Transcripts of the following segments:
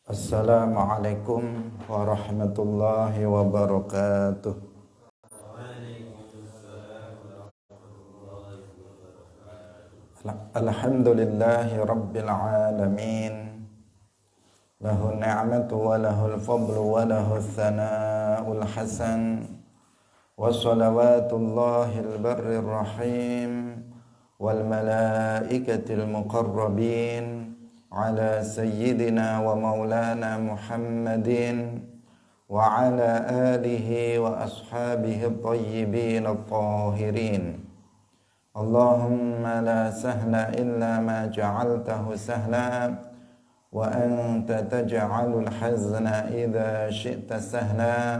Assalamualaikum warahmatullahi wabarakatuh. Alhamdulillahi rabbil alamin. Lahu ni'matu wa lahul fadlu wa lahul thana'ul hasan. Wa salawatullahil barrir rahim wal malaikatil muqarrabin ala sayyidina wa maulana Muhammadin wa ala alihi wa ashabihi at-tayyibin at-tahirin. Allahumma la sahla illa ma ja'altahu sahla wa anta taj'alul hazna idza syi'ta sahla.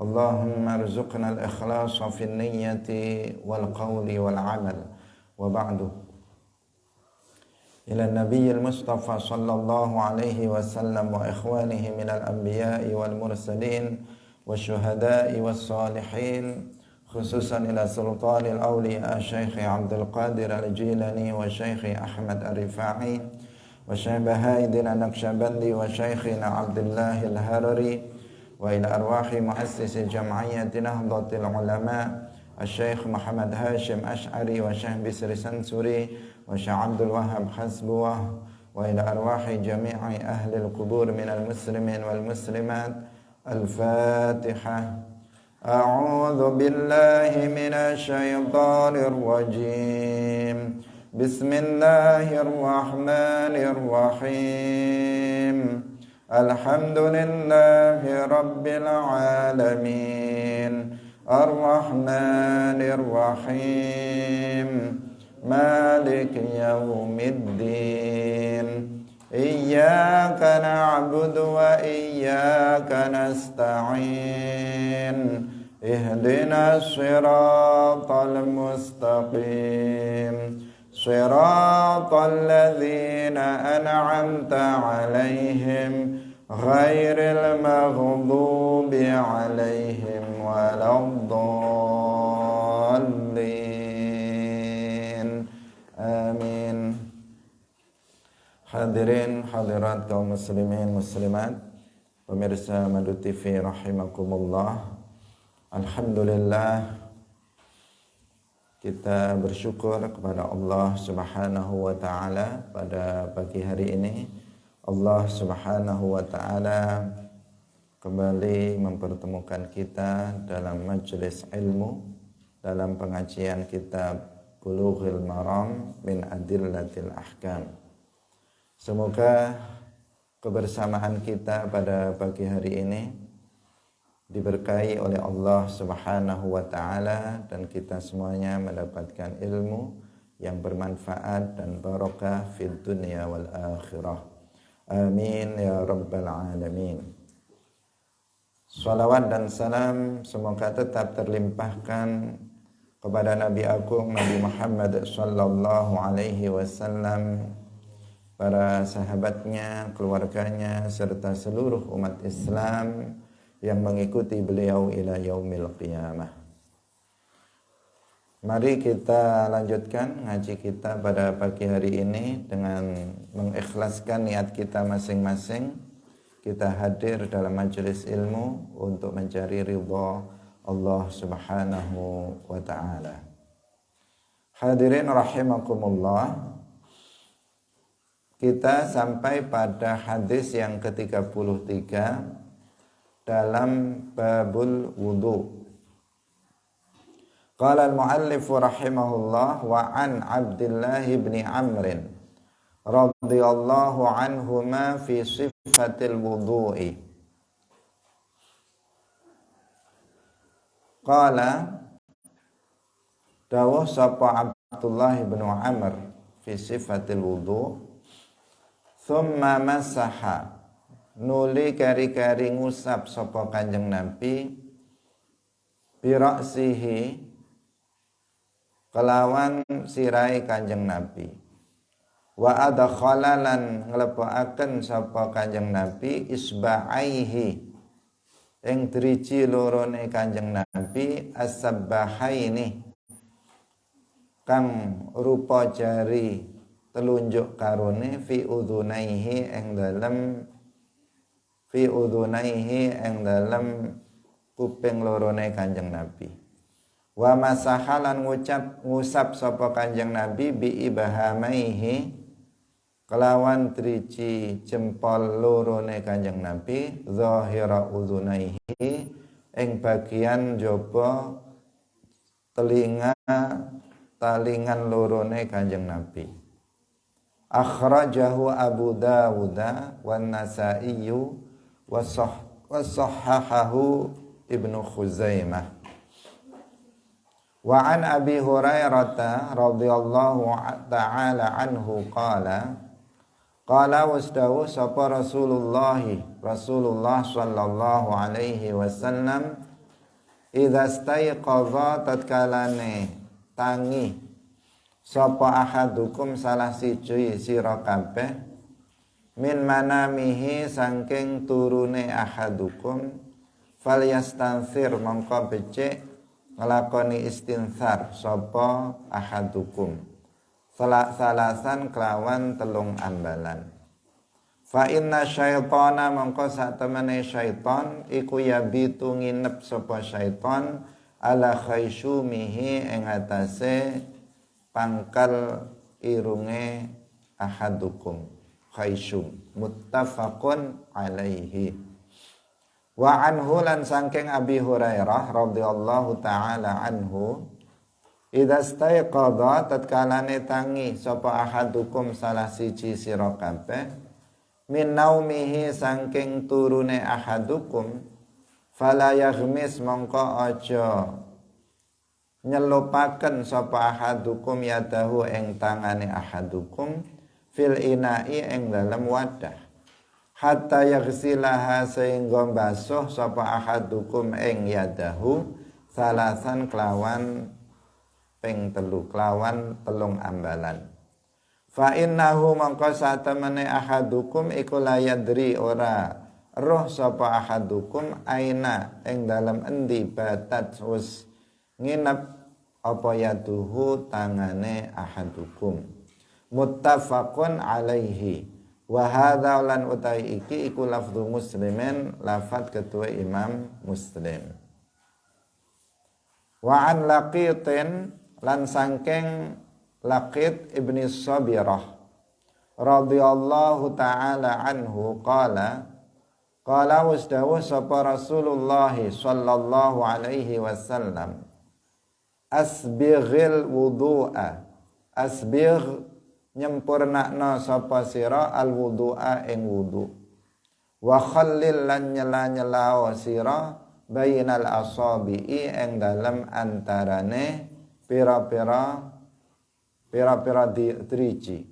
Allahumma arzuqna al-ikhlasa fi niyyati wal qawli wal amal. Wa ba'du. Ila nabiyil mustafa sallallahu alaihi wasallam wa ikhwanihi minal anbiya'i wal mursalin wa syuhada'i was salihin, khususan ila sultanil awliya Syekh Abdul Qadir al-Jilani wa Syekh Ahmad al-Rifa'i wa Syekh Bahaidin an-Naqsyabandi wa Syekhina Abdullah al-Harari wa ila arwahi muassisi jam'iyyati Nahdlatul Ulama Syekh Muhammad Hashim Ash'ari wa Syekh Bisri Sansuri wa Syekh Abdul Wahhab Hasbuwah wa ila arwahi jami'i ahli al-qubur minal muslimin wal muslimat. Al-Fatihah. A'udzu billahi minasy syaithanir rajim. Bismillahirrahmanirrahim. Alhamdulillahi rabbil alamin. Ar-Rahmanir Rahim. Maliki yaumiddin. Iyyaka na'budu wa iyyaka nasta'in. Ihdinas siratal mustaqim. Siratal ladzina an'amta 'alaihim ghairil maghdubi 'alaihim waladdallin. Amin. Hadirin hadirat kaum muslimin muslimat, pemirsa Madu TV rahimakumullah. Alhamdulillah, kita bersyukur kepada Allah Subhanahu wa taala pada pagi hari ini. Allah Subhanahu wa taala kembali mempertemukan kita dalam majelis ilmu, dalam pengajian kitab Bulughul Maram min Adillatil Ahkam. Semoga kebersamaan kita pada pagi hari ini diberkahi oleh Allah Subhanahu wa taala dan kita semuanya mendapatkan ilmu yang bermanfaat dan barakah fid dunya wal akhirah. Amin ya rabbal alamin. Salawat dan salam semoga tetap terlimpahkan kepada Nabi Agung Nabi Muhammad sallallahu alaihi wasallam, para sahabatnya, keluarganya, serta seluruh umat Islam yang mengikuti beliau ila yaumil qiyamah. Mari kita lanjutkan ngaji kita pada pagi hari ini dengan mengikhlaskan niat kita masing-masing. Kita hadir dalam majelis ilmu untuk mencari ridha Allah Subhanahu wa ta'ala. Hadirin rahimakumullah, kita sampai pada hadis yang ke-33 dalam babul wudu. Qala al-muallif rahimahullah wa an Abdullah bin Amr radhiyallahu anhuma fi sifatil wudu'i. Qala dawuh sapa Abdullah bin Amr fi sifatil wudu', thumma masaha, nuli kari-kari ngusap sapa Kanjeng Nabi bira'sihi, kelawan sirai Kanjeng Nabi, wa adkhala lan nglebokaken sapa Kanjeng Nabi isba'aihi, ing driji lorone Kanjeng Nabi as-sabbahaini, kang rupa jari telunjuk karone fi udhunaihi ing dalem fi udhunaihi ing dalem kuping lorone Kanjeng Nabi. Wa masahalan ngusap sapa Kanjeng Nabi bi ibahamaihi kelawan driji jempol lorone Kanjeng Nabi zahira udhunaihi ing bagian jaba talingan lorone Kanjeng Nabi. Akhrajahu Abu Dawud wan Nasa'i wa sahhahahu Ibnu Khuzaimah. Wa an Abi Hurairah radhiyallahu ta'ala anhu qala wasdawu sapa Rasulullah sallallahu alaihi wasallam idza staiqadha tatkalane tangi sapa ahadukum salah siji sira kabeh min manamihi saking turune ahadukum falyastansir mongko becik ngelakoni istinthar sapa ahadukum salasan kelawan telung ambalan. Fa inna syaitana mongko sak temene syaitan iku yabitu nginep sapa syaitan ala khaysyumihi ing atase pangkal irunge ahadukum khaysyum muttafaqun alaihi. Wa anhu lan saking Abi Hurairah radhiyallahu taala anhu idza staiqadha tatkalane tangi sapa ahadukum salah siji sira kabeh min naumihi saking turune ahadukum fala yaghmis mongko aja nyelupaken sapa ahadukum yadahu ing tangane ahadukum fil ina'i ing dalem wadah hatta yaghsilaha sehingga basuh sapa ahadukum ing yadahu salasan kelawan ping telu kelawan telung ambalan. Fa innahu mangka satemene ahadukum iku la yadri ora roh sapa ahadukum aina ing dalem endi batat wis nginep apa yaduhu tangane ahadukum. Muttafaqun alaihi. Wa hadza lan utai iki iku lafdhu muslimin lafat ketua Imam Muslim. Wa an Laqitin lan sangking Laqit ibni Sabirah radhiyallahu ta'ala anhu qala wasdawu sapa Rasulullah sallallahu alaihi wasallam asbighil wudu'a asbigh nyempurnakna sapa sira al wudu'a ing wudu wa khallil lan nyela-nyelao sira bainal asabi'i ing dalem antarane pira-pira driji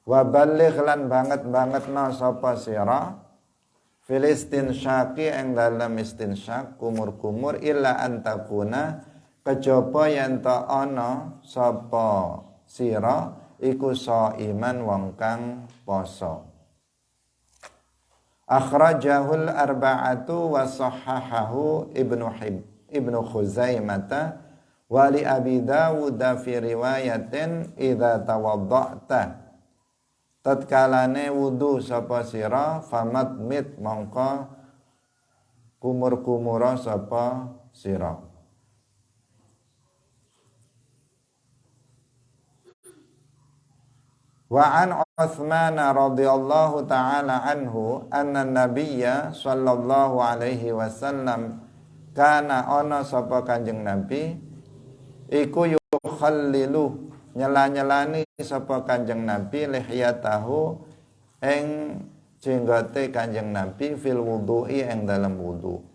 wa baligh lan banget-bangetna sapa sira Filistin syaki ing dalem istinsyak kumur-kumur illa antakuna kejaba yen ta ana sapa sira iku shaiman wong kang poso. Akhrajahul arba'atu wa sahhahahu Ibnu Khuzaimah wa li Abi Dawud fi riwayatin idza tawadda'ta tatkalane wudu sapa sira famadmit mongko kumur-kumura sapa sira. Wa an Utsman radhiyallahu ta'ala anhu anna nabiyya sallallahu alaihi wasallam kana ana sapa Kanjeng Nabi iku yukhallilu nyela-nyelani sapa Kanjeng Nabi lihyatahu ing jenggote Kanjeng Nabi fil wudu'i ing dalam wudu.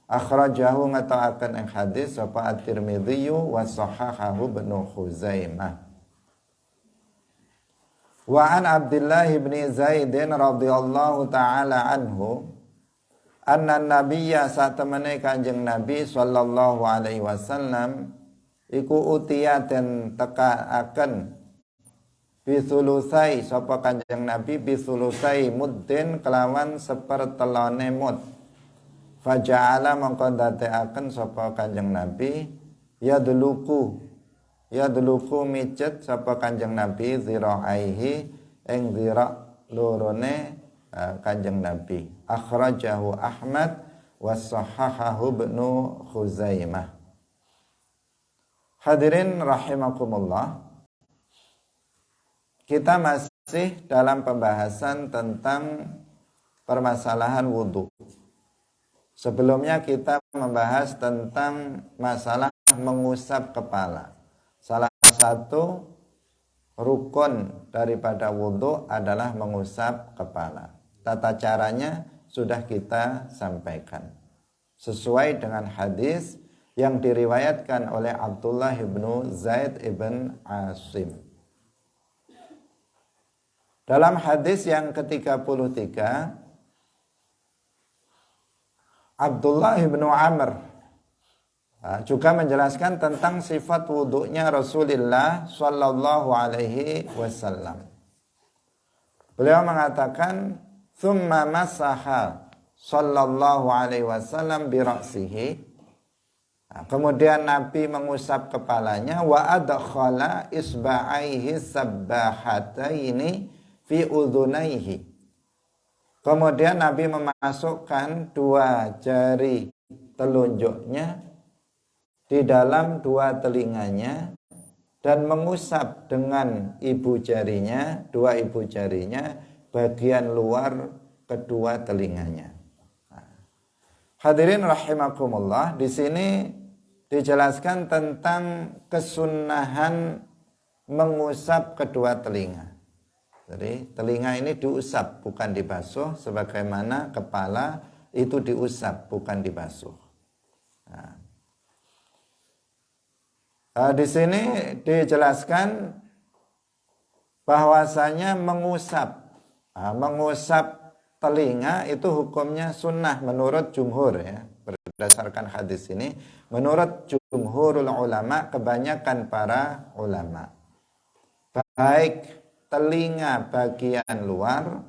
Akhrajahu ngata'akan ing hadis sapa At-Tirmidzi wa sahahahu Ibnu Khuzaimah. Wa an Abdullah bin Zaid radhiyallahu ta'ala anhu anna nabiyya satamane Kanjeng Nabi sallallahu alaihi wasallam iku utiya den tekaaken bisulusai sapa Kanjeng Nabi bisulusai muddin kelawan sepertelone mud faja'ala mongko ndadeaken sapa Kanjeng Nabi yadluku mijet sapa Kanjeng Nabi zira'aihi ing zira' lorone Kanjeng Nabi. Akhrajahu Ahmad wa sahahahu Ibnu Khuzaimah. Hadirin rahimakumullah. Kita masih dalam pembahasan tentang permasalahan wudhu. Sebelumnya kita membahas tentang masalah mengusap kepala. Salah satu rukun daripada wudhu adalah mengusap kepala. Tata caranya sudah kita sampaikan. Sesuai dengan hadis yang diriwayatkan oleh Abdullah ibnu Zaid ibn Asim. Dalam hadis yang ke-33, Abdullah ibnu Amr juga menjelaskan tentang sifat wudhunya Rasulullah Sallallahu Alaihi Wasallam. Beliau mengatakan, "Thumma masaha Sallallahu Alaihi Wasallam bi ra'sihi." Kemudian Nabi mengusap kepalanya, wa adkhala isba'aihi sabbahataini fi udhunaihi. Kemudian Nabi memasukkan dua jari telunjuknya di dalam dua telinganya dan mengusap dengan dua ibu jarinya bagian luar kedua telinganya. Hadirin rahimakumullah, di sini dijelaskan tentang kesunahan mengusap kedua telinga. Jadi telinga ini diusap, bukan dibasuh, sebagaimana kepala itu diusap, bukan dibasuh. Di sini dijelaskan bahwasanya mengusap telinga itu hukumnya sunnah menurut jumhur ya. Berdasarkan hadis ini, menurut jumhurul ulama, kebanyakan para ulama, baik telinga bagian luar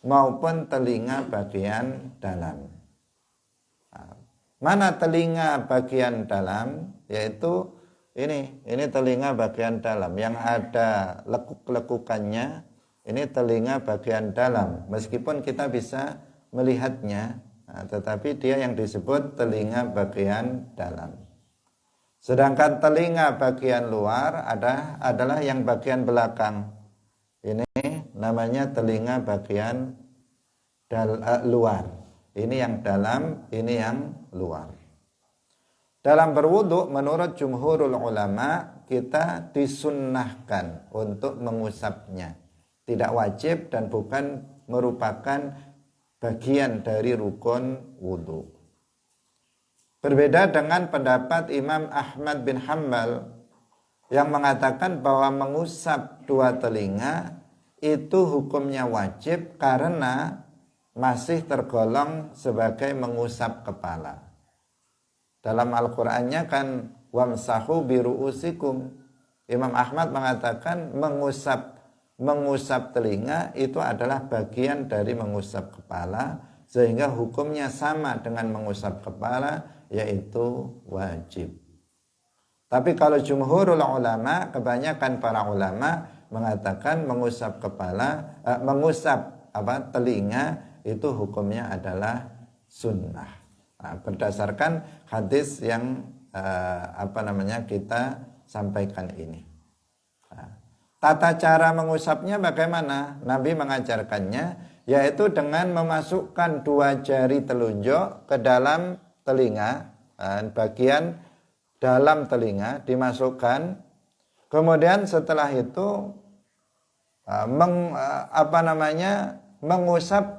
maupun telinga bagian dalam. Mana telinga bagian dalam? Yaitu ini telinga bagian dalam yang ada lekuk-lekukannya. Ini telinga bagian dalam, meskipun kita bisa melihatnya, tetapi dia yang disebut telinga bagian dalam. Sedangkan telinga bagian luar adalah yang bagian belakang. Ini namanya telinga bagian luar. Ini yang dalam, ini yang luar. Dalam berwudu, menurut jumhurul ulama, kita disunnahkan untuk mengusapnya. Tidak wajib dan bukan merupakan bagian dari rukun wudu. Berbeda dengan pendapat Imam Ahmad bin Hanbal yang mengatakan bahwa mengusap dua telinga itu hukumnya wajib karena masih tergolong sebagai mengusap kepala. Dalam Al-Qur'annya kan wamsahu biru'usikum. Imam Ahmad mengatakan mengusap telinga itu adalah bagian dari mengusap kepala, sehingga hukumnya sama dengan mengusap kepala, yaitu wajib. Tapi kalau jumhurul ulama, kebanyakan para ulama mengatakan mengusap telinga itu hukumnya adalah sunnah. Berdasarkan hadis yang kita sampaikan ini. Tata cara mengusapnya bagaimana? Nabi mengajarkannya, yaitu dengan memasukkan dua jari telunjuk ke dalam telinga, bagian dalam telinga dimasukkan. Kemudian setelah itu mengusap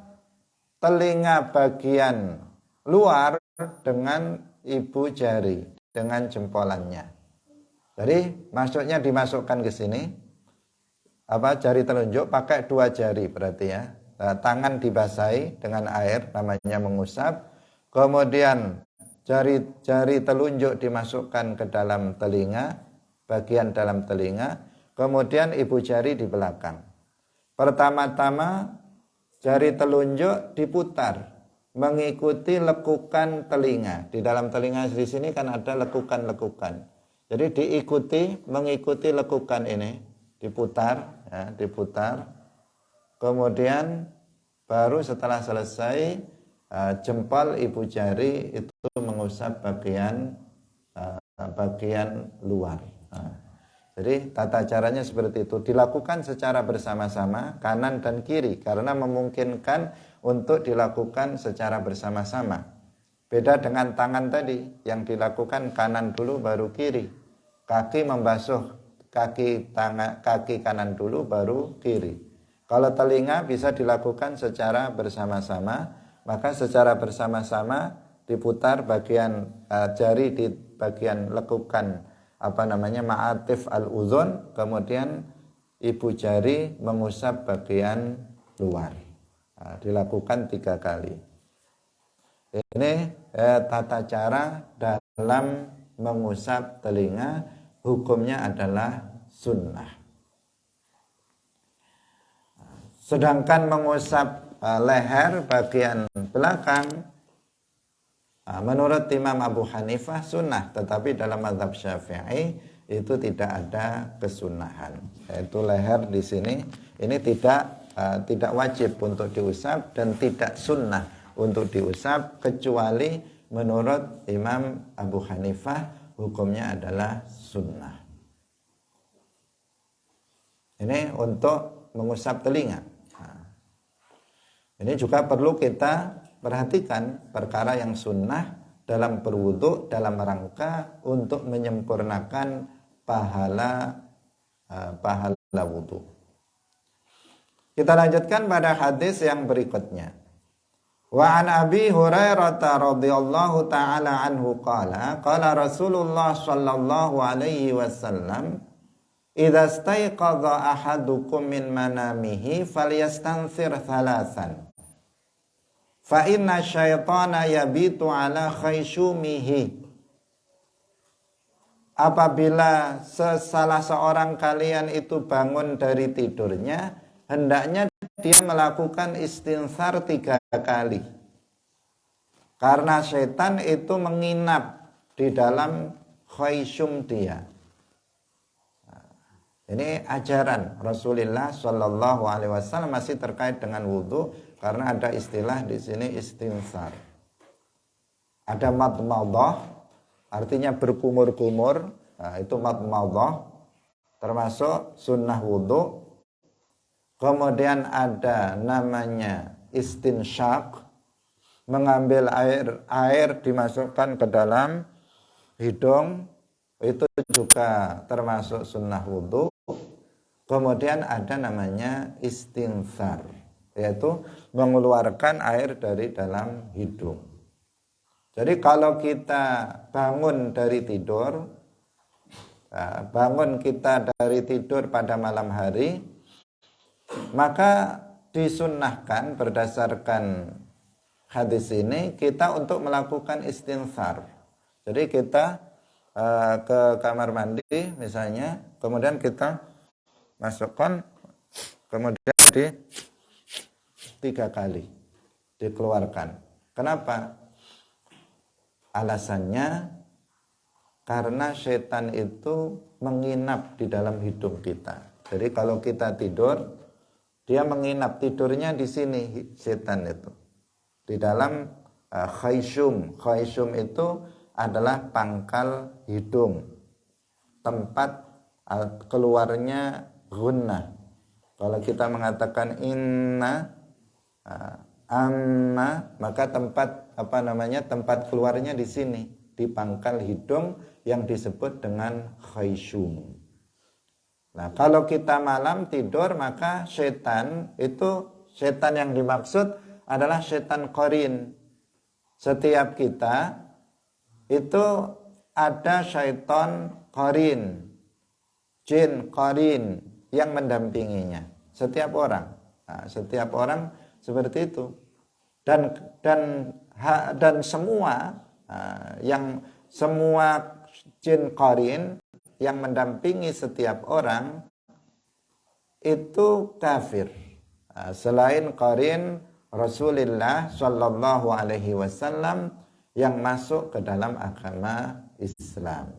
telinga bagian luar dengan ibu jari, dengan jempolannya. Jadi maksudnya dimasukkan ke sini. Jari telunjuk pakai dua jari berarti ya. Tangan dibasahi dengan air, namanya mengusap. Kemudian jari telunjuk dimasukkan ke dalam telinga, bagian dalam telinga. Kemudian ibu jari di belakang. Pertama-tama jari telunjuk diputar mengikuti lekukan telinga. Di dalam telinga di sini kan ada lekukan-lekukan. Jadi mengikuti lekukan ini, diputar. Kemudian baru setelah selesai jempol ibu jari itu mengusap bagian luar. Jadi tata caranya seperti itu, dilakukan secara bersama-sama kanan dan kiri karena memungkinkan untuk dilakukan secara bersama-sama. Beda dengan tangan tadi yang dilakukan kanan dulu baru kiri. Kaki membasuh kaki kanan dulu baru kiri. Kalau telinga bisa dilakukan secara bersama-sama, maka secara bersama-sama diputar bagian jari di bagian lekukan ma'atif al-uzun, kemudian ibu jari mengusap bagian luar. Dilakukan 3 kali. Ini tata cara dalam mengusap telinga, hukumnya adalah sunnah. Sedangkan mengusap leher bagian belakang, menurut Imam Abu Hanifah sunnah, tetapi dalam mazhab Syafi'i itu tidak ada kesunahan. Yaitu leher di sini ini tidak wajib untuk diusap dan tidak sunnah untuk diusap, kecuali menurut Imam Abu Hanifah hukumnya adalah sunnah. Ini untuk mengusap telinga. Ini juga perlu kita perhatikan perkara yang sunnah dalam berwudu dalam rangka untuk menyempurnakan pahala wudu. Kita lanjutkan pada hadis yang berikutnya. Wa an Abi Hurairah radhiyallahu taala anhu qala Rasulullah sallallahu alaihi wasallam idza staiqadha ahadukum min manamihi falyastanthir thalathan fa inna syaitana yabitu ala khaysyumihi. Apabila salah seorang kalian itu bangun dari tidurnya, hendaknya dia melakukan istinthar 3 kali. Karena setan itu menginap di dalam khaysyum dia. Ini ajaran Rasulullah Shallallahu Alaihi Wasallam masih terkait dengan wudhu, karena ada istilah di sini istinthar. Ada madmadah, artinya berkumur-kumur, itu madmadah, termasuk sunnah wudhu. Kemudian ada namanya istinsyaq, mengambil air dimasukkan ke dalam hidung, itu juga termasuk sunnah wudhu. Kemudian ada namanya istinthar, yaitu mengeluarkan air dari dalam hidung. Jadi kalau kita bangun dari tidur pada malam hari, maka disunnahkan berdasarkan hadis ini kita untuk melakukan istinthar. Jadi kita ke kamar mandi misalnya, kemudian kita masukkan, kemudian 3 kali dikeluarkan. Kenapa? Alasannya karena setan itu menginap di dalam hidung kita. Jadi kalau kita tidur, dia menginap, tidurnya di sini setan itu, di dalam khaysyum. Khaysyum itu adalah pangkal hidung, tempat keluarnya gunnah. Kalau kita mengatakan inna, amma, maka tempat tempat keluarnya di sini, di pangkal hidung yang disebut dengan khaysyum. Nah, kalau kita malam tidur, maka setan yang dimaksud adalah setan qarin. Setiap kita itu ada syaitan qarin, jin qarin yang mendampinginya. Setiap orang seperti itu. Dan semua jin qarin yang mendampingi setiap orang itu kafir. Selain qarin Rasulullah Shallallahu Alaihi Wasallam yang masuk ke dalam agama Islam.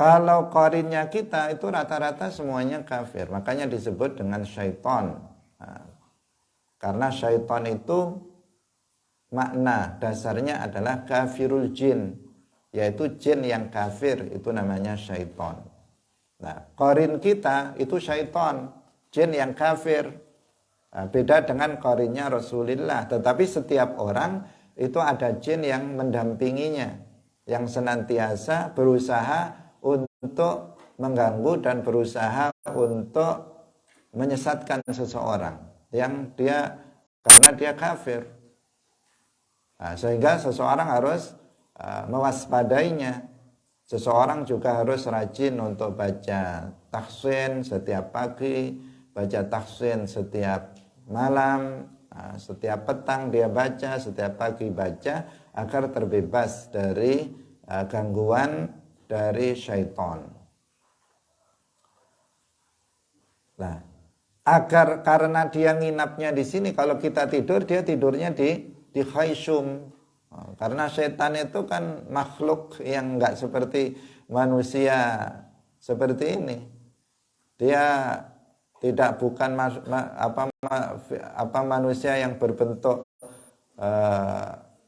Kalau qarinnya kita itu rata-rata semuanya kafir. Makanya disebut dengan syaitan. Nah, karena syaitan itu makna dasarnya adalah kafirul jin, yaitu jin yang kafir, itu namanya syaitan. Nah, qarin kita itu syaitan, jin yang kafir. Nah, beda dengan qarinnya Rasulullah. Tetapi setiap orang itu ada jin yang mendampinginya, yang senantiasa berusaha untuk mengganggu dan berusaha untuk menyesatkan seseorang yang dia karena dia kafir. Nah, sehingga seseorang harus mewaspadainya. Seseorang juga harus rajin untuk baca tahsin setiap pagi, baca tahsin setiap malam, setiap petang dia baca, setiap pagi baca, agar terbebas dari gangguan dari syaitan. Nah, agar karena dia nginapnya di sini, kalau kita tidur dia tidurnya di khayshum. Karena setan itu kan makhluk yang enggak seperti manusia seperti ini. Dia tidak bukan manusia yang berbentuk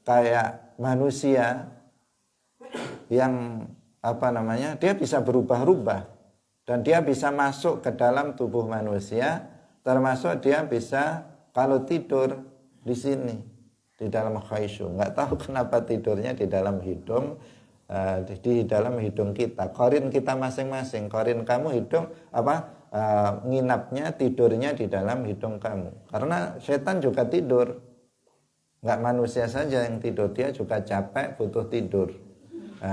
kayak manusia yang dia bisa berubah-ubah dan dia bisa masuk ke dalam tubuh manusia, termasuk dia bisa kalau tidur di sini di dalam khayshum. Nggak tahu kenapa tidurnya di dalam hidung, di dalam hidung kita, qarin kita masing-masing. Qarin kamu hidung nginapnya tidurnya di dalam hidung kamu, karena setan juga tidur. Nggak manusia saja yang tidur, dia juga capek, butuh tidur.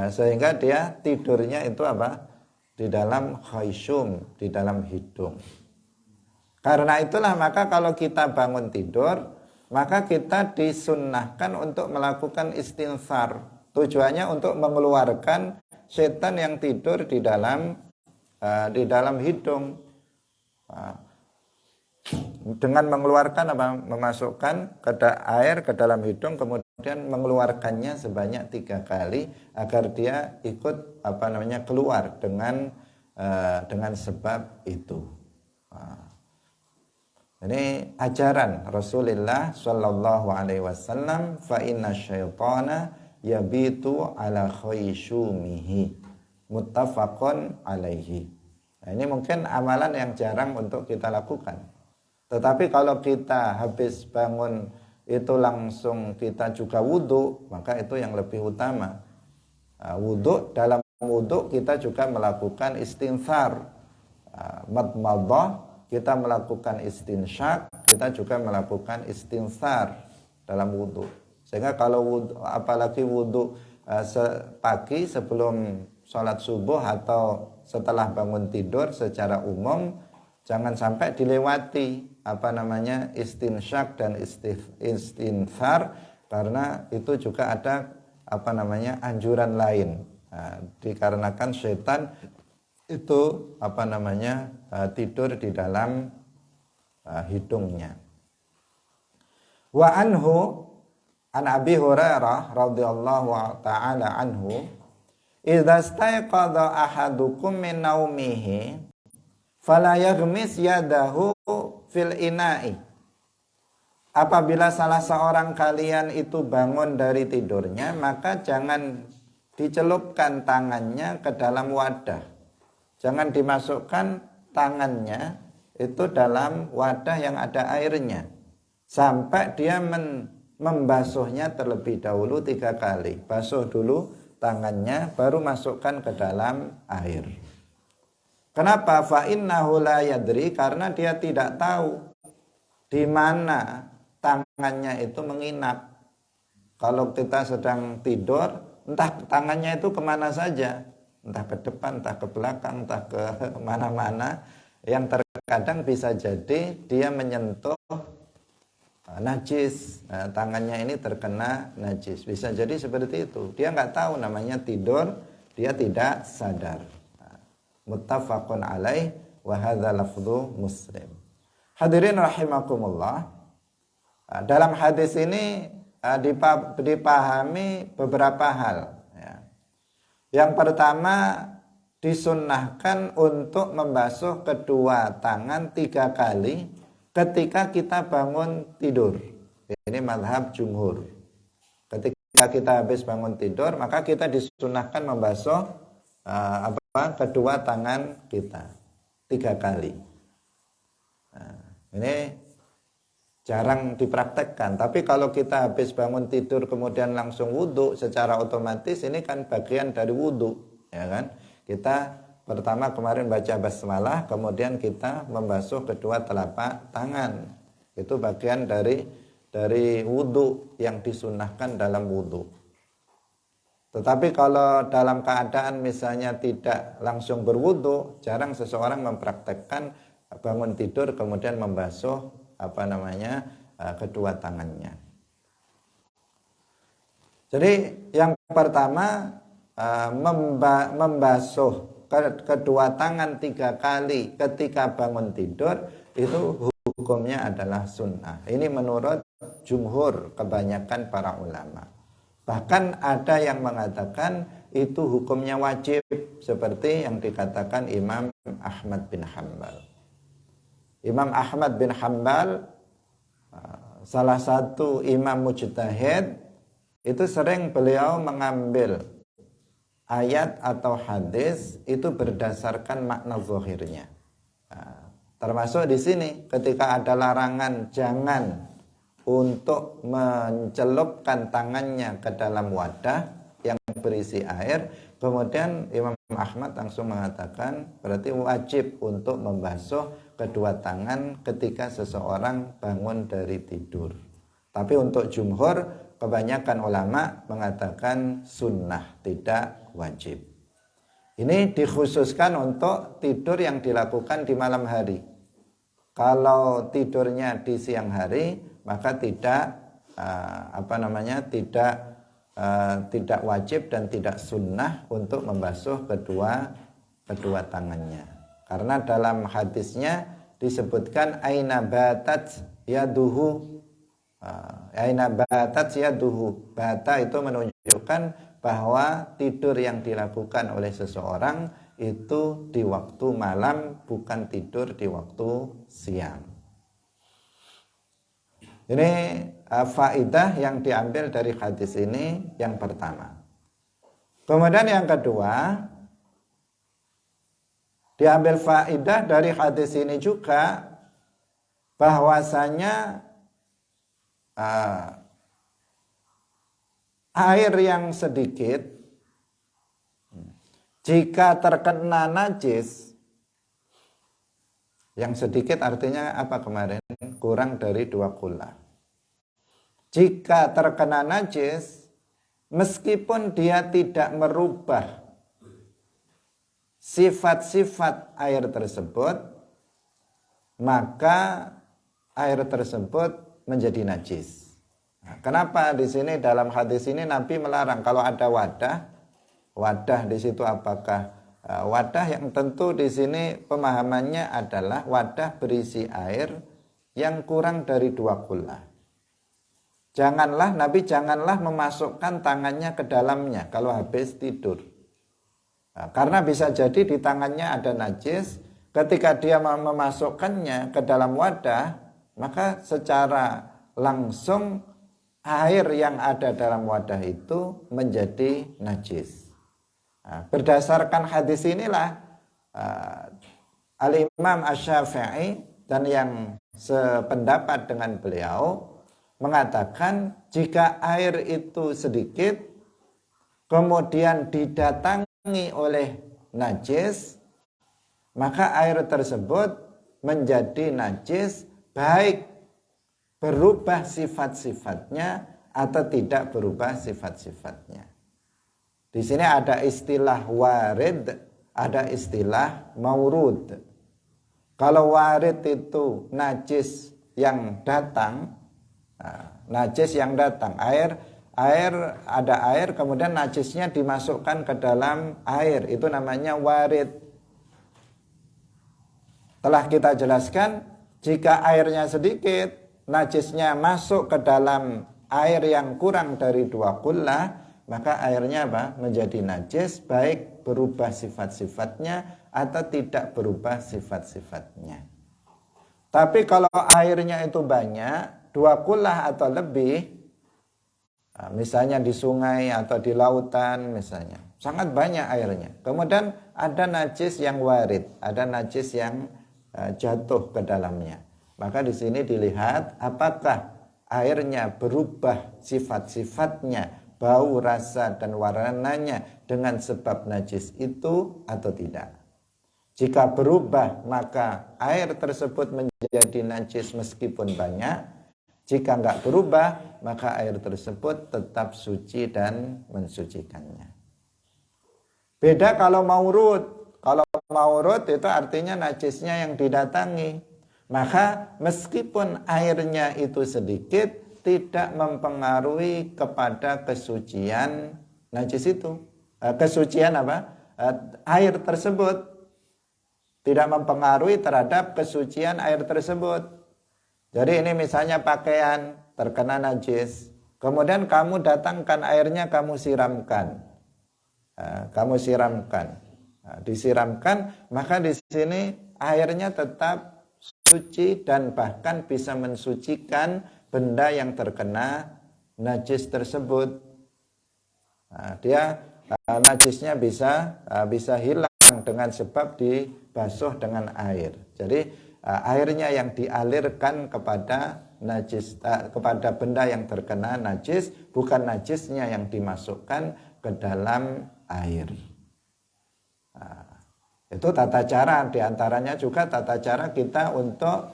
Sehingga dia tidurnya itu di dalam khayshum, di dalam hidung. Karena itulah maka kalau kita bangun tidur, maka kita disunnahkan untuk melakukan istighfar. Tujuannya untuk mengeluarkan setan yang tidur di dalam hidung. Dengan mengeluarkan memasukkan air ke dalam hidung, kemudian mengeluarkannya sebanyak 3 kali agar dia ikut keluar dengan sebab itu. Ini ajaran Rasulullah sallallahu alaihi wasallam, fa inna syaitana yabitu ala khayshumihi, muttafaqun alaihi. Nah, ini mungkin amalan yang jarang untuk kita lakukan. Tetapi kalau kita habis bangun itu langsung kita juga wudhu, maka itu yang lebih utama. Dalam wudhu kita juga melakukan istighfar, madmadah, kita melakukan istinsyak, kita juga melakukan istighfar dalam wudhu. Sehingga kalau wudhu, apalagi wudhu pagi sebelum sholat subuh atau setelah bangun tidur secara umum, jangan sampai dilewati istinsyak dan istighfar, karena itu juga ada anjuran lain. Dikarenakan setan itu tidur di dalam hidungnya. Wa anhu an Abi Hurairah radhiyallahu taala anhu, idza staiqadha ahadukum min naumihi fala yaghmis yadahu fil ina'i. Apabila salah seorang kalian itu bangun dari tidurnya, maka jangan dicelupkan tangannya ke dalam wadah. Jangan dimasukkan tangannya itu dalam wadah yang ada airnya, sampai dia membasuhnya terlebih dahulu 3 kali. Basuh dulu tangannya, baru masukkan ke dalam air. Kenapa? Fa innahu la yadri, karena dia tidak tahu di mana tangannya itu menginap. Kalau kita sedang tidur, entah tangannya itu kemana saja, entah ke depan, entah ke belakang, entah ke mana-mana, yang terkadang bisa jadi dia menyentuh najis. Nah, tangannya ini terkena najis, bisa jadi seperti itu. Dia nggak tahu, namanya tidur, dia tidak sadar. Muttafaqun alaih wa hadza lafdhu Muslim. Hadirin rahimakumullah, dalam hadis ini dipahami beberapa hal. Yang pertama, disunnahkan untuk membasuh kedua tangan 3 kali ketika kita bangun tidur. Ini mazhab jumhur. Ketika kita habis bangun tidur, maka kita disunnahkan membasuh kedua tangan kita 3 kali. Nah, ini jarang dipraktekkan. Tapi kalau kita habis bangun tidur kemudian langsung wudhu, secara otomatis ini kan bagian dari wudhu, ya kan? Kita pertama kemarin baca basmalah, kemudian kita membasuh kedua telapak tangan. Itu bagian dari wudhu yang disunnahkan dalam wudhu. Tetapi kalau dalam keadaan misalnya tidak langsung berwudhu, jarang seseorang mempraktekkan bangun tidur kemudian membasuh kedua tangannya. Jadi yang pertama membasuh kedua tangan 3 kali ketika bangun tidur itu hukumnya adalah sunnah. Ini menurut jumhur kebanyakan para ulama. Bahkan ada yang mengatakan itu hukumnya wajib, seperti yang dikatakan Imam Ahmad bin Hanbal. Imam Ahmad bin Hanbal, salah satu imam mujtahid, itu sering beliau mengambil ayat atau hadis itu berdasarkan makna zahirnya. Termasuk di sini ketika ada larangan jangan untuk mencelupkan tangannya ke dalam wadah yang berisi air, kemudian Imam Ahmad langsung mengatakan berarti wajib untuk membasuh kedua tangan ketika seseorang bangun dari tidur. Tapi untuk jumhur, kebanyakan ulama mengatakan sunnah, tidak wajib. Ini dikhususkan untuk tidur yang dilakukan di malam hari. Kalau tidurnya di siang hari, maka tidak wajib dan tidak sunnah untuk membasuh kedua tangannya. Karena dalam hadisnya disebutkan aina batat yaduhu. Bata itu menunjukkan bahwa tidur yang dilakukan oleh seseorang itu di waktu malam, bukan tidur di waktu siang. Ini faidah yang diambil dari hadis ini yang pertama. Kemudian yang kedua, diambil faidah dari hadis ini juga bahwasanya air yang sedikit jika terkena najis, yang sedikit artinya apa kemarin? Kurang dari 2 kula. Jika terkena najis, meskipun dia tidak merubah sifat-sifat air tersebut, maka air tersebut menjadi najis. Nah, kenapa di sini dalam hadis ini Nabi melarang kalau ada wadah di situ apakah wadah yang tentu di sini pemahamannya adalah wadah berisi air yang kurang dari 2 kula. Nabi janganlah memasukkan tangannya ke dalamnya kalau habis tidur. Nah, karena bisa jadi di tangannya ada najis, ketika dia memasukkannya ke dalam wadah, maka secara langsung air yang ada dalam wadah itu menjadi najis. Nah, berdasarkan hadis inilah Al-Imam Asy-Syafi'i dan yang sependapat dengan beliau mengatakan jika air itu sedikit kemudian didatangi oleh najis, maka air tersebut menjadi najis baik berubah sifat-sifatnya atau tidak berubah sifat-sifatnya. Di sini ada istilah warid, ada istilah maurud. Kalau warid itu najis yang datang, ada air kemudian najisnya dimasukkan ke dalam air, itu namanya warid. Telah kita jelaskan jika airnya sedikit, najisnya masuk ke dalam air yang kurang dari 2 kula, maka airnya apa? Menjadi najis, baik berubah sifat-sifatnya atau tidak berubah sifat-sifatnya. Tapi kalau airnya itu banyak, 2 kulah atau lebih, misalnya di sungai atau di lautan misalnya, sangat banyak airnya. Kemudian ada najis yang warid, ada najis yang jatuh ke dalamnya. Maka di sini dilihat apakah airnya berubah sifat-sifatnya, bau, rasa, dan warnanya dengan sebab najis itu atau tidak. Jika berubah, maka air tersebut menjadi najis meskipun banyak. Jika enggak berubah, maka air tersebut tetap suci dan mensucikannya. Beda kalau maurud. Kalau maurud itu artinya najisnya yang didatangi. Maka meskipun airnya itu sedikit, tidak mempengaruhi kepada kesucian najis itu. Kesucian apa? Air tersebut. Tidak mempengaruhi terhadap kesucian air tersebut. Jadi ini misalnya pakaian terkena najis, kemudian kamu datangkan airnya, kamu siramkan. Disiramkan, maka di sini airnya tetap suci dan bahkan bisa mensucikan benda yang terkena najis tersebut. Najisnya bisa hilang dengan sebab dibasuh dengan air. Jadi airnya yang dialirkan kepada najis, kepada benda yang terkena najis, bukan najisnya yang dimasukkan ke dalam air. Itu tata cara, diantaranya juga tata cara kita untuk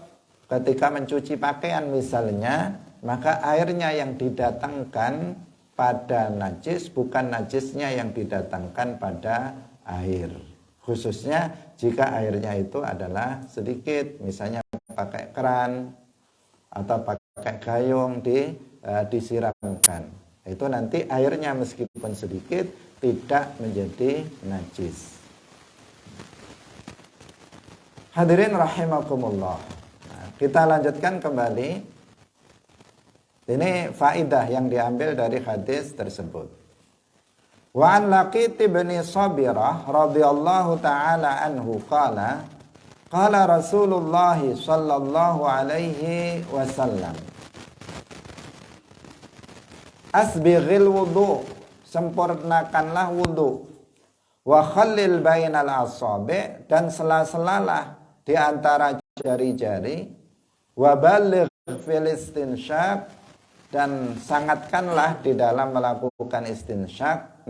ketika mencuci pakaian misalnya, maka airnya yang didatangkan pada najis, bukan najisnya yang didatangkan pada air. Khususnya jika airnya itu adalah sedikit, misalnya pakai keran atau pakai gayung disiramkan. Itu nanti airnya meskipun sedikit tidak menjadi najis. Hadirin rahimakumullah. Kita lanjutkan kembali. Ini faidah yang diambil dari hadis tersebut. Wa an Laqit bin Sabirah radhiyallahu taala anhu qala Rasulullah sallallahu alaihi wasallam asbighil wudu, sempurnakanlah wudu, wa khallil bainal asabi', dan sela-selalah di antara jari-jari, wa baligh fil istinsyaq, dan sangatkanlah di dalam melakukan istinsyak,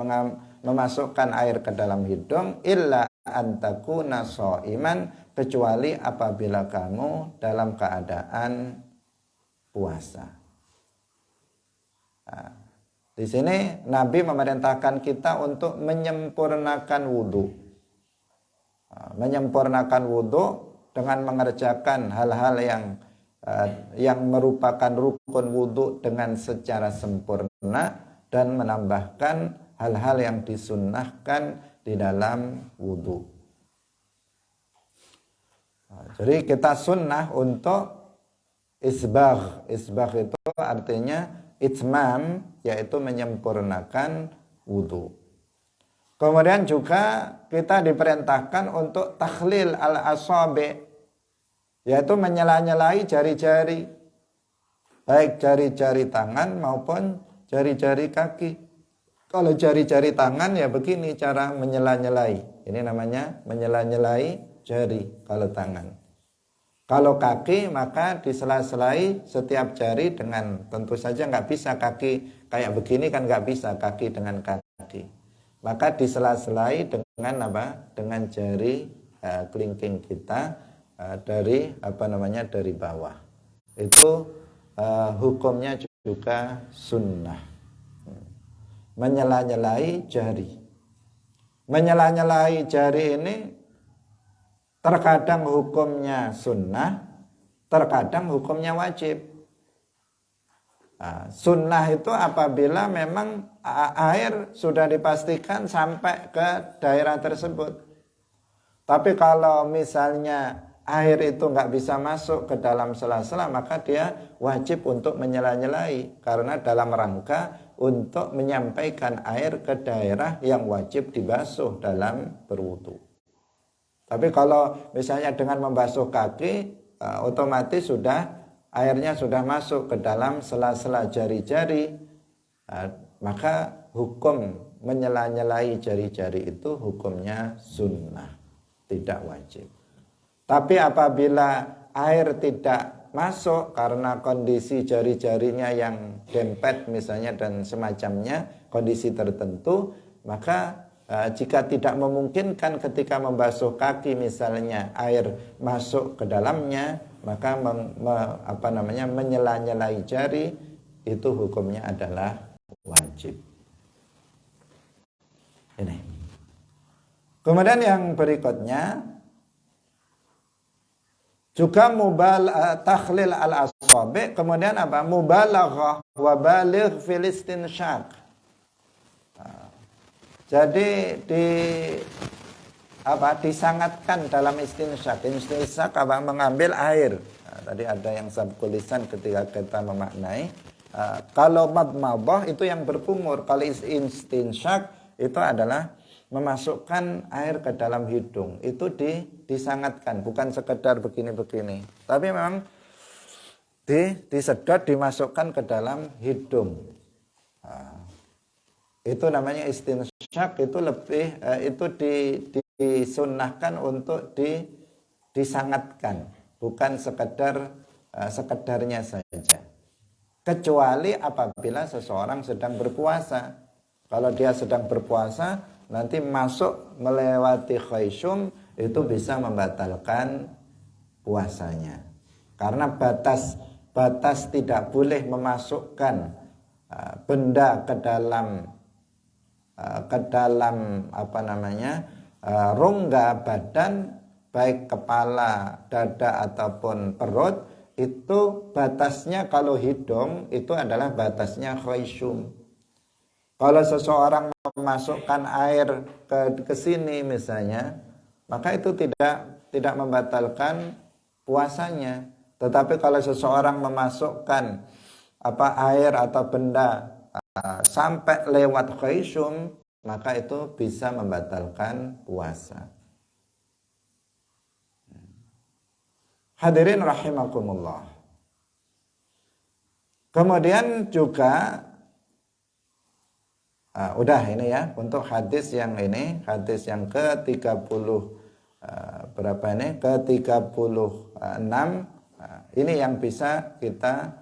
memasukkan air ke dalam hidung, illa antakuna shaiman, kecuali apabila kamu dalam keadaan puasa. Nah, di sini Nabi memerintahkan kita untuk menyempurnakan wudu. Menyempurnakan wudu dengan mengerjakan hal-hal yang merupakan rukun wudu dengan secara sempurna, dan menambahkan hal-hal yang disunnahkan di dalam wudu. Jadi kita sunnah untuk isbagh. Isbagh itu artinya itmam, yaitu menyempurnakan wudu. Kemudian juga kita diperintahkan untuk takhlil al-asabi', yaitu menyela-nyelai jari-jari, baik jari-jari tangan maupun jari-jari kaki. Kalau jari-jari tangan ya begini cara menyela-nyelai. Ini namanya menyela-nyelai jari kalau tangan. Kalau kaki maka disela-selai setiap jari dengan, tentu saja nggak bisa kaki kayak begini kan nggak bisa kaki dengan kaki. Maka disela-selai dengan apa? Dengan jari kelingking kita. Dari bawah. Itu hukumnya juga sunnah. Menyela-nyelai jari. Menyela-nyelai jari ini terkadang hukumnya sunnah, terkadang hukumnya wajib. Sunnah itu apabila memang air sudah dipastikan sampai ke daerah tersebut. Tapi kalau misalnya air itu nggak bisa masuk ke dalam sela-sela, maka dia wajib untuk menyela-nyelai, karena dalam rangka untuk menyampaikan air ke daerah yang wajib dibasuh dalam berwudu. Tapi kalau misalnya dengan membasuh kaki, otomatis airnya sudah masuk ke dalam sela-sela jari-jari, maka hukum menyela-nyelai jari-jari itu hukumnya sunnah, tidak wajib. Tapi apabila air tidak masuk karena kondisi jari-jarinya yang dempet misalnya dan semacamnya, kondisi tertentu, maka jika tidak memungkinkan ketika membasuh kaki misalnya air masuk ke dalamnya, maka menyela-nyelai jari itu hukumnya adalah wajib. Ini. Kemudian yang berikutnya juga takhlil al-asabi, kemudian apa? Mubalaghah wa baligh fil istinsyaq. Jadi disangatkan dalam istinsyaq. Istinsyaq mengambil air. Tadi ada yang sabqul lisan ketika kita memaknai. Kalau madmadah itu yang berkumur, kalau istinsyaq itu adalah memasukkan air ke dalam hidung. Itu disangatkan, bukan sekedar begini-begini, tapi memang disedot, dimasukkan ke dalam hidung. Itu namanya istinsyaq. Itu lebih disunnahkan untuk disangatkan, bukan sekedarnya saja. Kecuali apabila seseorang sedang berpuasa. Kalau dia sedang berpuasa, nanti masuk melewati khayshum, itu bisa membatalkan puasanya. Karena batas tidak boleh memasukkan benda ke dalam rongga badan, baik kepala, dada ataupun perut, itu batasnya kalau hidung itu adalah batasnya khayshum. Kalau seseorang memasukkan air ke sini misalnya, maka itu tidak membatalkan puasanya. Tetapi kalau seseorang memasukkan air atau benda sampai lewat khayshum, maka itu bisa membatalkan puasa. Hadirin rahimakumullah. Kemudian juga udah ini ya, untuk hadis yang ini, hadis yang ke-30 berapa ini? Ke-36. Ini yang bisa kita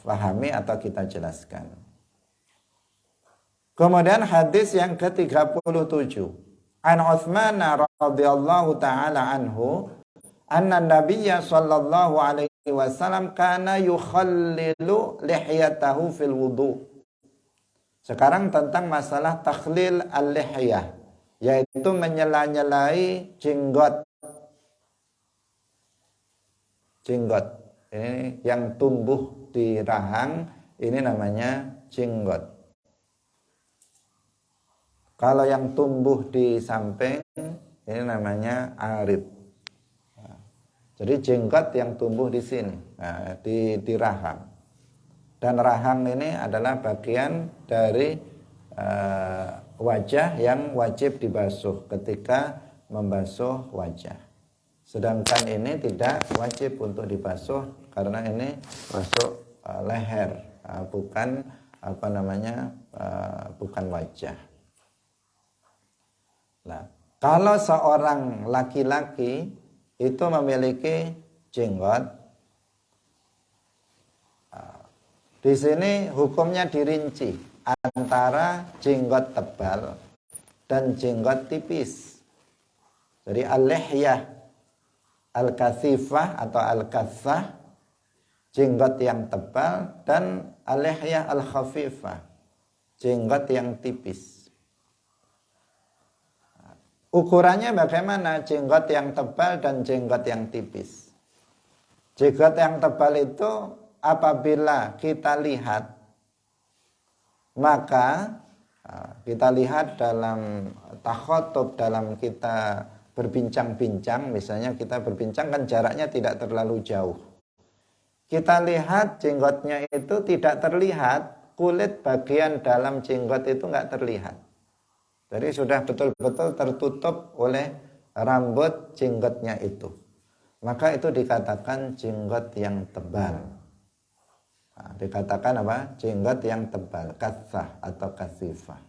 pahami atau kita jelaskan. Kemudian hadis yang ke-37. An Utsman radhiyallahu taala anhu, anna Nabiyya sallallahu alaihi wasallam kana yukhallilu lihyatahu fil wudu. Sekarang tentang masalah takhlil al-lihyah, yaitu menyela-nyelai jenggot. Jenggot ini yang tumbuh di rahang, ini namanya jenggot. Kalau yang tumbuh di samping, ini namanya arid. Jadi jenggot yang tumbuh di sini, di rahang. Dan rahang ini adalah bagian dari wajah yang wajib dibasuh ketika membasuh wajah. Sedangkan ini tidak wajib untuk dibasuh karena ini masuk leher, bukan bukan wajah. Nah, kalau seorang laki-laki itu memiliki jenggot, di sini hukumnya dirinci antara jenggot tebal dan jenggot tipis. Jadi al-lihyah al-kathifah atau al-kathah, jenggot yang tebal, dan al-lihyah al-khafifah, jenggot yang tipis. Ukurannya bagaimana jenggot yang tebal dan jenggot yang tipis? Jenggot yang tebal itu apabila kita lihat, maka kita lihat dalam takhotub, dalam kita berbincang-bincang, misalnya kita berbincang kan jaraknya tidak terlalu jauh. kita lihat jenggotnya itu tidak terlihat, kulit bagian dalam jenggot itu nggak terlihat. Jadi sudah betul-betul tertutup oleh rambut jenggotnya itu. Maka itu dikatakan jenggot yang tebal. Nah, dikatakan apa? Jenggot yang tebal, katsah atau kasifah.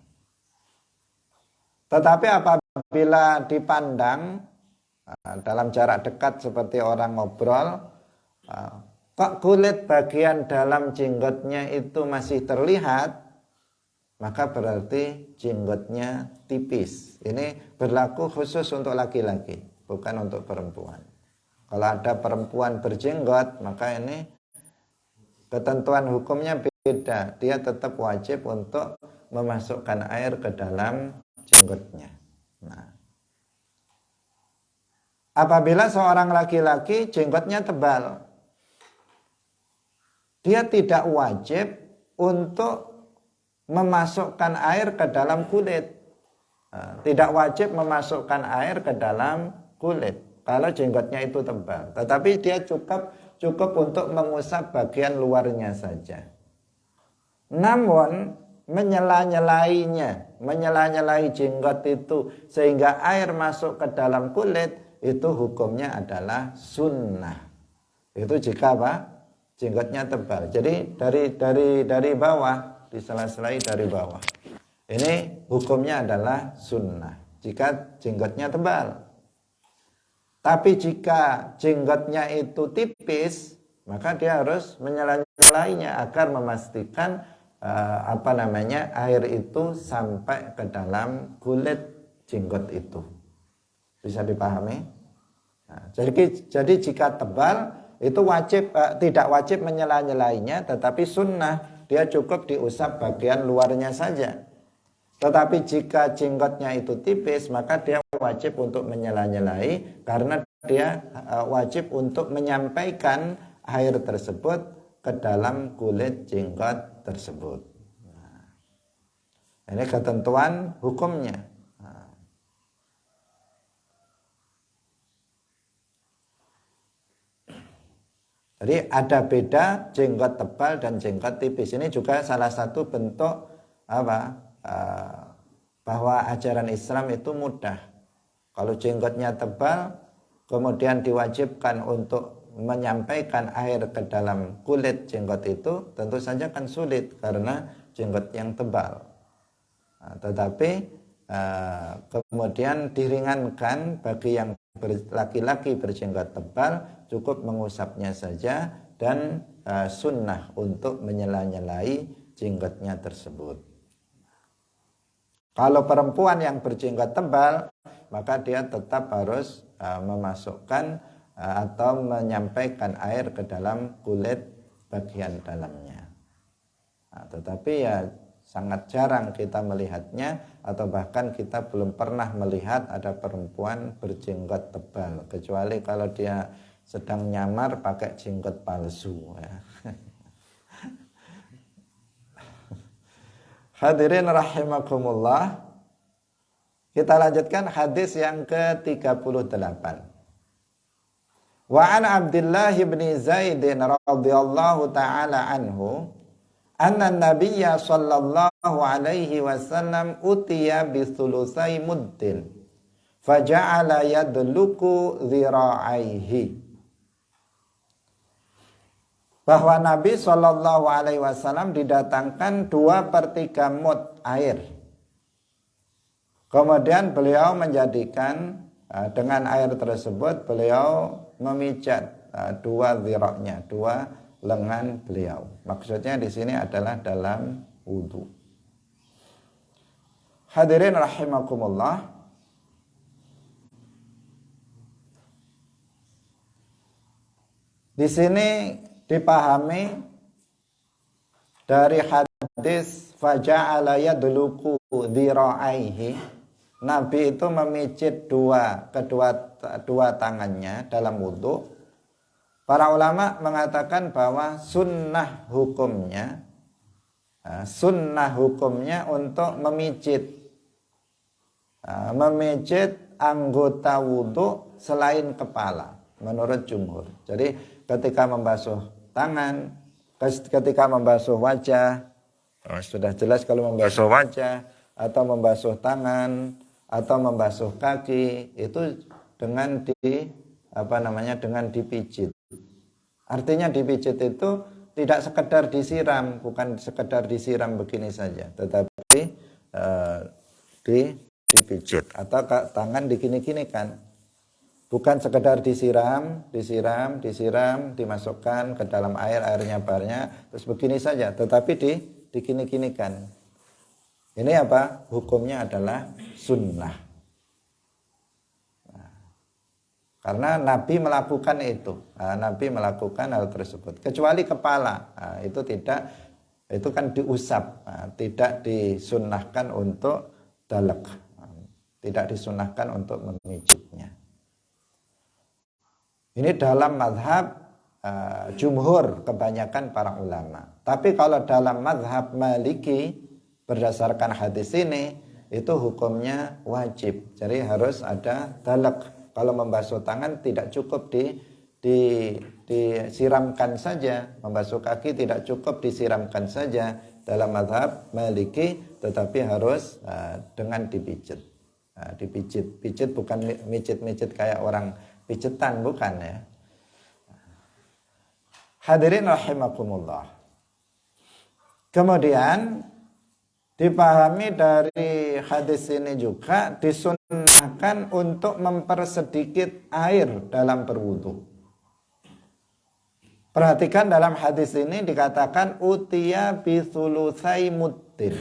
Tetapi apabila dipandang dalam jarak dekat seperti orang ngobrol, kok kulit bagian dalam jenggotnya itu masih terlihat, maka berarti jenggotnya tipis. Ini berlaku khusus untuk laki-laki, bukan untuk perempuan. Kalau ada perempuan berjenggot, maka ini ketentuan hukumnya beda. Dia tetap wajib untuk memasukkan air ke dalam jenggotnya. Nah, apabila seorang laki-laki jenggotnya tebal, dia tidak wajib untuk memasukkan air ke dalam kulit. Tidak wajib memasukkan air ke dalam kulit kalau jenggotnya itu tebal. Tetapi dia cukup untuk mengusap bagian luarnya saja. Namun menyela-nyelai jenggot itu sehingga air masuk ke dalam kulit, itu hukumnya adalah sunnah. Itu jika apa? Jenggotnya tebal. Jadi dari bawah, disela-selai dari bawah. Ini hukumnya adalah sunnah jika jenggotnya tebal. Tapi jika jenggotnya itu tipis, maka dia harus menyela-nyelainya agar memastikan air itu sampai ke dalam kulit jenggot itu. Bisa dipahami? Nah, jadi jika tebal itu tidak wajib menyela-nyelainya, tetapi sunnah dia cukup diusap bagian luarnya saja. Tetapi jika jenggotnya itu tipis, maka dia wajib untuk menyela-nyelai, karena dia wajib untuk menyampaikan air tersebut ke dalam kulit jenggot tersebut. Nah, ini ketentuan hukumnya. Nah. Jadi ada beda jenggot tebal dan jenggot tipis. Ini juga salah satu bentuk bahwa ajaran Islam itu mudah. Kalau jenggotnya tebal, kemudian diwajibkan untuk menyampaikan air ke dalam kulit jenggot itu, tentu saja kan sulit karena jenggot yang tebal. Nah, tetapi kemudian diringankan bagi yang laki-laki berjenggot tebal, cukup mengusapnya saja dan sunnah untuk menyela-nyelai jenggotnya tersebut. Kalau perempuan yang berjenggot tebal, maka dia tetap harus memasukkan atau menyampaikan air ke dalam kulit bagian dalamnya. Nah, tetapi ya sangat jarang kita melihatnya, atau bahkan kita belum pernah melihat ada perempuan berjenggot tebal, kecuali kalau dia sedang nyamar pakai jenggot palsu ya. Hadirin rahimakumullah. Kita lanjutkan hadis yang ke-38. Wa an Abdullah bin Zaid radhiyallahu taala anhu anna an-nabiyya sallallahu alaihi wasallam utiya bi thulusai muddin faja'ala yadluku dhira'aihi. Bahwa Nabi sallallahu alaihi wasallam didatangkan 2/3 mud air. Kemudian beliau menjadikan dengan air tersebut beliau memijat dua dhira'nya, dua lengan beliau. Maksudnya di sini adalah dalam wudu. Hadirin rahimakumullah. Di sini dipahami dari hadis faja'ala yadluku dhira'aihi, Nabi itu memijit kedua tangannya dalam wudu. Para ulama mengatakan bahwa sunnah hukumnya untuk memijit anggota wudu selain kepala menurut jumhur. Jadi ketika membasuh tangan, ketika membasuh wajah, sudah jelas kalau membasuh wajah atau membasuh tangan atau membasuh kaki itu dengan dengan dipijit. Artinya dipijit itu tidak sekedar disiram, bukan sekedar disiram begini saja, tetapi dipijit atau tangan digini-ginikan. Bukan sekedar disiram, dimasukkan ke dalam airnya banyak, terus begini saja, tetapi digini-ginikan. Ini apa? Hukumnya adalah sunnah. Nah, karena Nabi melakukan itu. Nabi melakukan hal tersebut. Kecuali kepala, itu tidak, itu kan diusap, tidak disunnahkan untuk dalek, tidak disunnahkan untuk memijitnya. Ini dalam mazhab jumhur kebanyakan para ulama. Tapi kalau dalam mazhab Maliki berdasarkan hadis ini itu hukumnya wajib. Jadi harus ada dalek. Kalau membasuh tangan tidak cukup disiramkan saja. Membasuh kaki tidak cukup disiramkan saja dalam mazhab Maliki, tetapi harus dengan dipijit. Pijit bukan mijit-mijit kayak orang pijetan, bukan ya. Hadirin rahimakumullah. Kemudian dipahami dari hadis ini juga disunnahkan untuk mempersedikit air dalam berwudu. Perhatikan dalam hadis ini dikatakan utiya bi thulutsai muddin.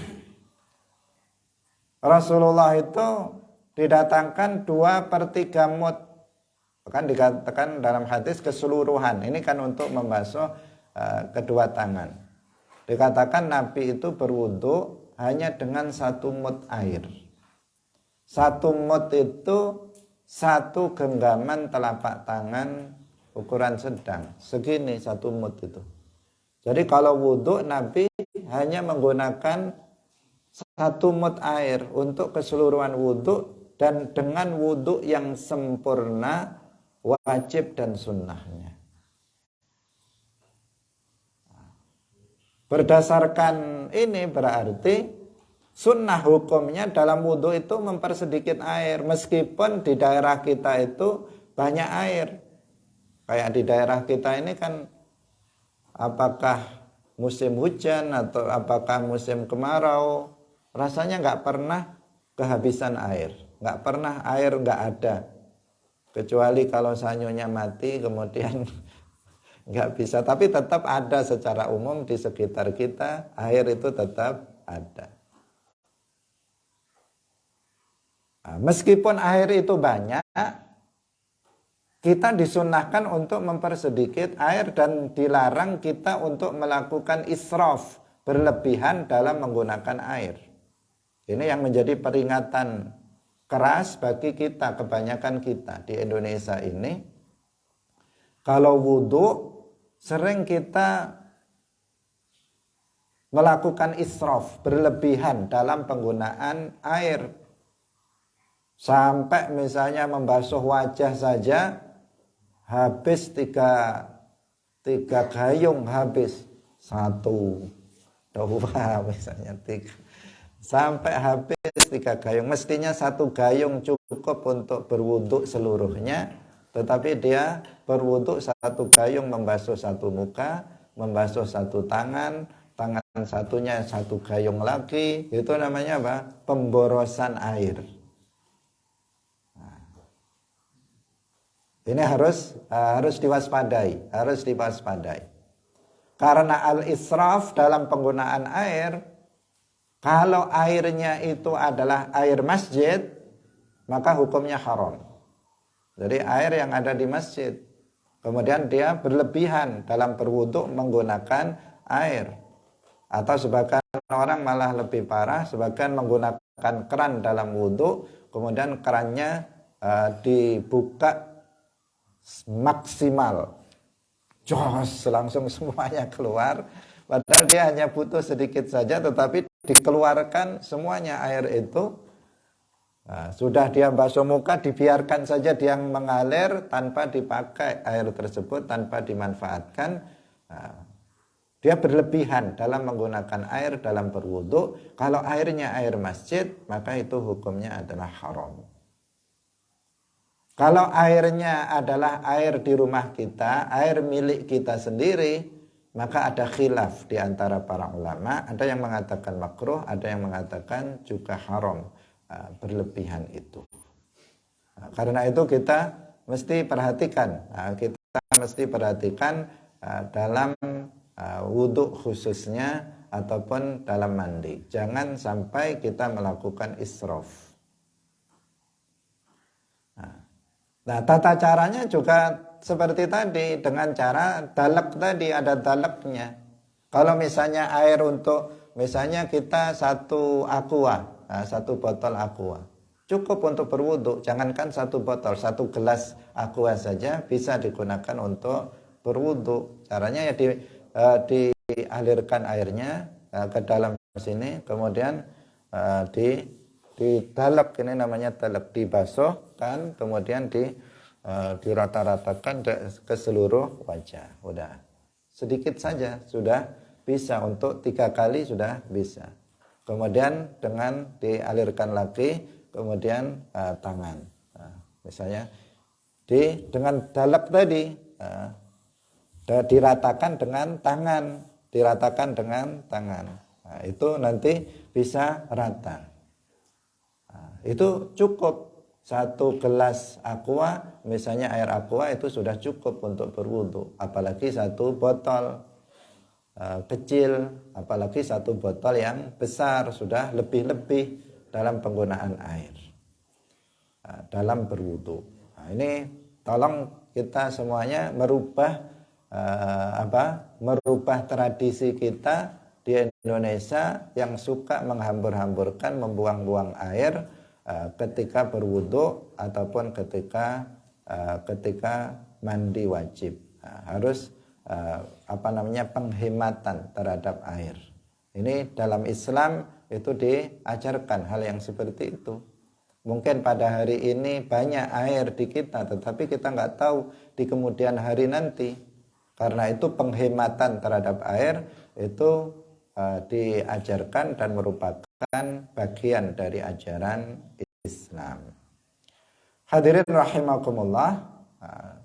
Rasulullah itu didatangkan 2/3 mud. Kan dikatakan dalam hadis keseluruhan. Ini kan untuk membasuh kedua tangan. Dikatakan Nabi itu berwudu hanya dengan 1 mud air. 1 mud itu 1 genggaman telapak tangan ukuran sedang. Segini 1 mud itu. Jadi kalau wudu Nabi hanya menggunakan 1 mud air untuk keseluruhan wudu, dan dengan wudu yang sempurna, wajib dan sunnahnya. Berdasarkan ini berarti sunnah hukumnya dalam wudu itu mempersedikit air, meskipun di daerah kita itu banyak air. Kayak di daerah kita ini kan apakah musim hujan atau apakah musim kemarau, rasanya nggak pernah kehabisan air, nggak pernah air nggak ada. Kecuali kalau sanyonya mati kemudian nggak bisa, tapi tetap ada secara umum di sekitar kita, air itu tetap ada. Nah, meskipun air itu banyak, kita disunahkan untuk mempersedikit air dan dilarang kita untuk melakukan israf, berlebihan dalam menggunakan air. Ini yang menjadi peringatan keras bagi kita, kebanyakan kita di Indonesia ini. Kalau wudu sering kita melakukan israf, berlebihan dalam penggunaan air. Sampai misalnya membasuh wajah saja habis 3 gayung, habis 1, 2 misalnya 3. Sampai habis 3 gayung. Mestinya 1 gayung cukup untuk berwuduk seluruhnya, tetapi dia berwuduk 1 gayung, membasuh 1 muka, membasuh 1 tangan, tangan satunya 1 gayung lagi. Itu namanya apa? Pemborosan air. Nah, ini harus diwaspadai, Karena al-israf dalam penggunaan air, kalau airnya itu adalah air masjid, maka hukumnya haram. Jadi air yang ada di masjid. Kemudian dia berlebihan dalam berwudu menggunakan air. Atau sebagian orang malah lebih parah, sebagian menggunakan keran dalam wudu, kemudian kerannya dibuka maksimal. Jos, langsung semuanya keluar. Padahal dia hanya butuh sedikit saja, tetapi dikeluarkan semuanya air itu. Nah, sudah dia basuh muka, dibiarkan saja dia mengalir tanpa dipakai air tersebut, tanpa dimanfaatkan. Nah, dia berlebihan dalam menggunakan air dalam berwudu. Kalau airnya air masjid, maka itu hukumnya adalah haram. Kalau airnya adalah air di rumah kita, air milik kita sendiri, maka ada khilaf di antara para ulama. Ada yang mengatakan makruh, ada yang mengatakan juga haram berlebihan itu. Karena itu kita mesti perhatikan, dalam wudhu khususnya ataupun dalam mandi. Jangan sampai kita melakukan israf. Nah, tata caranya juga seperti tadi, dengan cara dalak tadi, ada dalaknya. Kalau misalnya air untuk, misalnya kita satu botol aqua, cukup untuk berwudu. Jangankan satu botol, satu gelas aqua saja bisa digunakan untuk berwudu. Caranya ya dialirkan airnya ke dalam sini, kemudian didalak, ini namanya dalak, dibasuhkan, kemudian dirata-ratakan ke seluruh wajah. Udah sedikit saja sudah bisa, untuk 3 kali sudah bisa. Kemudian dengan dialirkan lagi, kemudian tangan. Misalnya dengan dalak tadi, diratakan dengan tangan, Nah, itu nanti bisa rata. Itu cukup, satu gelas aqua, misalnya air aqua, itu sudah cukup untuk berwudu. Apalagi satu botol kecil, apalagi satu botol yang besar, sudah lebih-lebih dalam penggunaan air dalam berwudu. Nah, ini tolong kita semuanya merubah tradisi kita di Indonesia yang suka menghambur-hamburkan, membuang-buang air ketika berwudu ataupun ketika mandi wajib. Harus penghematan terhadap air. Ini dalam Islam itu diajarkan hal yang seperti itu. Mungkin pada hari ini banyak air di kita, tetapi kita nggak tahu di kemudian hari nanti. Karena itu penghematan terhadap air itu diajarkan dan merupakan bagian dari ajaran Islam. Hadirin rahimakumullah,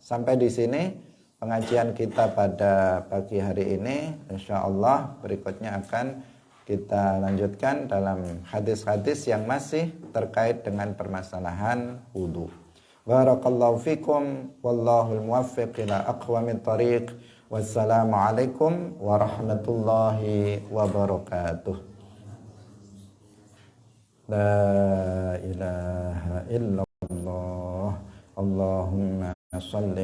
sampai di sini pengajian kita pada pagi hari ini. Insyaallah berikutnya akan kita lanjutkan dalam hadis-hadis yang masih terkait dengan permasalahan wudu. Barakallahu fikum, wallahul muwaffiq ila aqwamit thariq. Wassalamualaikum warahmatullahi wabarakatuh. La ilaha illallah. Allahumma salli